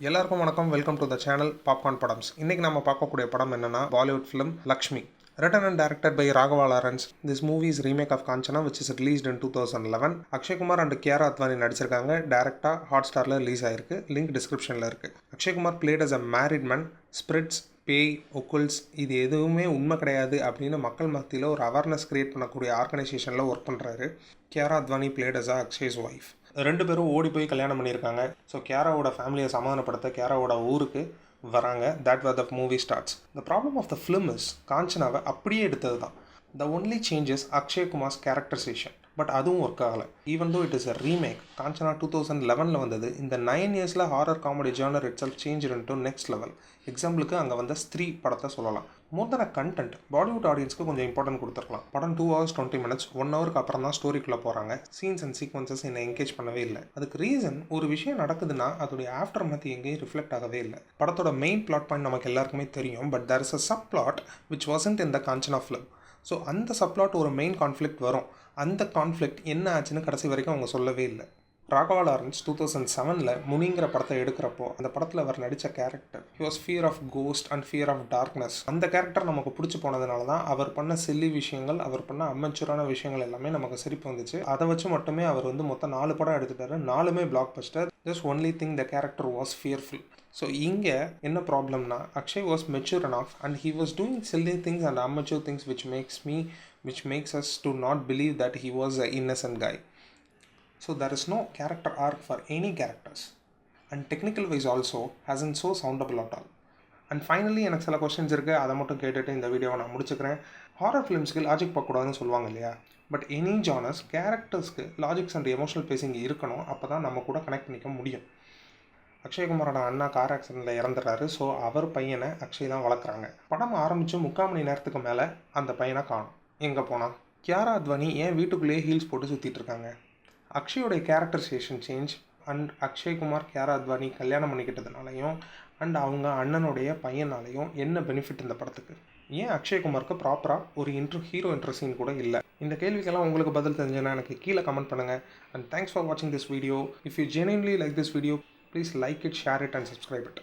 எல்லாருக்கும் வணக்கம். Welcome to the channel popcorn படம்ஸ். இன்றைக்கி நம்ம பார்க்கக்கூடிய படம் என்னென்னா Bollywood film Laxmi. Written and directed by Raghava Lawrence. This movie is remake of Kanchana which is released in 2011. Akshay Kumar and Kiara Advani நடிச்சிருக்காங்க. டேரக்டாக ஹாட்ஸ்டாரில் ரிலீஸ் ஆயிருக்கு. லிங்க் டிஸ்கிரிப்ஷனில் இருக்குது. Akshay Kumar played as a married man. Spirits, பேய், ஒக்குல்ஸ் இது எதுவுமே உண்மை கிடையாது அப்படின்னு மக்கள் மத்தியில் ஒரு அவேர்னஸ் க்ரியேட் பண்ணக்கூடிய ஆர்கனைசேஷனில் ஒர்க் பண்ணுறாரு. Kiara Advani played as a Akshay's wife. ரெண்டு பேரும் ஓடி போய் கல்யாணம் பண்ணியிருக்காங்க. ஸோ கியாராவோட ஃபேமிலியை சமாதானப்படுத்த கியாராவோட ஊருக்கு வராங்க. That where the movie starts. The problem of the film is காஞ்சனாவை அப்படியே எடுத்தது தான். The only changes Akshay Kumar's characterisation. But அதுவும் ஒர்க் ஆகலை. Even though it is a remake. Kanchana 2011 வந்தது. இந்த 9 இயர்ஸில் horror comedy genre itself change into next level. எக்ஸாம்பிளுக்கு அங்கே வந்த ஸ்திரீ படத்தை சொல்லலாம். மோர் தென் அ கண்டென்ட் பாலிவுட் ஆடியன்ஸ்க்கு கொஞ்சம் இம்பார்ட்டன்ட் கொடுத்துருக்கலாம். படம் 2 hours 20 minutes, 1 ஹவருக்கு அப்புறம் தான் ஸ்டோரிக்குள்ளே போகிறாங்க. சீன்ஸ் அண்ட் சீக்வன்சஸ் என்னை என்கேஜ் பண்ணவே இல்லை. அதுக்கு ரீசன், ஒரு விஷயம் நடக்குதுன்னா அதோடைய ஆஃப்டர் மத்தி எங்கேயும் ரிஃப்ளெக்ட் ஆகவே இல்லை. படத்தோட மெயின் பிளாட் பாயிண்ட் நமக்கு எல்லாருக்குமே தெரியும். But there is a subplot which wasn't in the Kanchana film. So அந்த சப்ளாட் ஒரு மெயின் கான்ஃப்ளிக்ட் வரும். அந்த கான்ஃப்ளிக்ட் என்ன ஆச்சுன்னு கடைசி வரைக்கும் அவங்க சொல்லவே இல்லை. ராகவா லாரன்ஸ் 2007 முனிங்கிற படத்தை எடுக்கிறப்போ அந்த படத்தில் அவர் நடித்த character he was fear of ghost and fear of darkness. அந்த கேரக்டர் நமக்கு பிடிச்சி போனதுனால தான் அவர் பண்ண சில்லி விஷயங்கள், அவர் பண்ண அமெச்சூரான விஷயங்கள் எல்லாமே நமக்கு சிரிப்பு வந்துச்சு. அதை வச்சு மட்டுமே அவர் மொத்தம் 4 படம் எடுத்துட்டாரு. 4மே blockbuster. Just only thing the character was fearful. So இங்கே என்ன ப்ராப்ளம்னா, Akshay was mature enough and he was doing silly things and amateur things which makes us to not believe that he was an innocent guy. So there is no character arc for any characters, and technical wise also hasn't so soundable at all. And finally எனக்கு சில questions இருக்குது. அதை மட்டும் கேட்டுட்டு இந்த வீடியோவை நான் முடிச்சுக்கிறேன். ஹாரர் ஃபிலிம்ஸ்க்கு லாஜிக் பார்க்கக்கூடாதுன்னு சொல்லுவாங்க இல்லையா? பட் எனி ஜானர்ஸ் கேரக்டர்ஸ்க்கு லாஜிக்ஸ் அண்ட் எமோஷனல் பேசிங் இருக்கணும். அப்போ தான் நம்ம கூட கனெக்ட் பண்ணிக்க முடியும். அக்ஷய்குமாரோட அண்ணா கார் ஆக்சிடெண்ட்டில் இறந்துடுறாரு. ஸோ அவர் பையனை அக்ஷய் தான் வளர்க்குறாங்க. படம் ஆரம்பித்து 3/4 மணி நேரத்துக்கு மேலே அந்த பையனை காணும். எங்கே போனால்? கியாரா அத்வானி ஏன் வீட்டுக்குள்ளேயே ஹீல்ஸ் போட்டு சுற்றிட்டு இருக்காங்க? அக்ஷயோடைய characterisation change and Akshay Kumar Kiara Advani கல்யாணம் பண்ணிக்கிட்டதுனாலையும் அண்ட் அவங்க அண்ணனுடைய பையனாலையும் என்ன பெனிஃபிட் இந்த படத்துக்கு? ஏன் அக்ஷய்குமாருக்கு ப்ராப்பராக ஒரு ஹீரோ இன்ட்ரோ சீன் கூட இல்லை? இந்த கேள்விக்கெல்லாம் உங்களுக்கு பதில் தெரிஞ்சுன்னா எனக்கு கீழே கமெண்ட் பண்ணுங்கள். அண்ட் தேங்க்ஸ் ஃபார் வாட்சிங் this video. If you genuinely like this video, please like it, share it and subscribe it.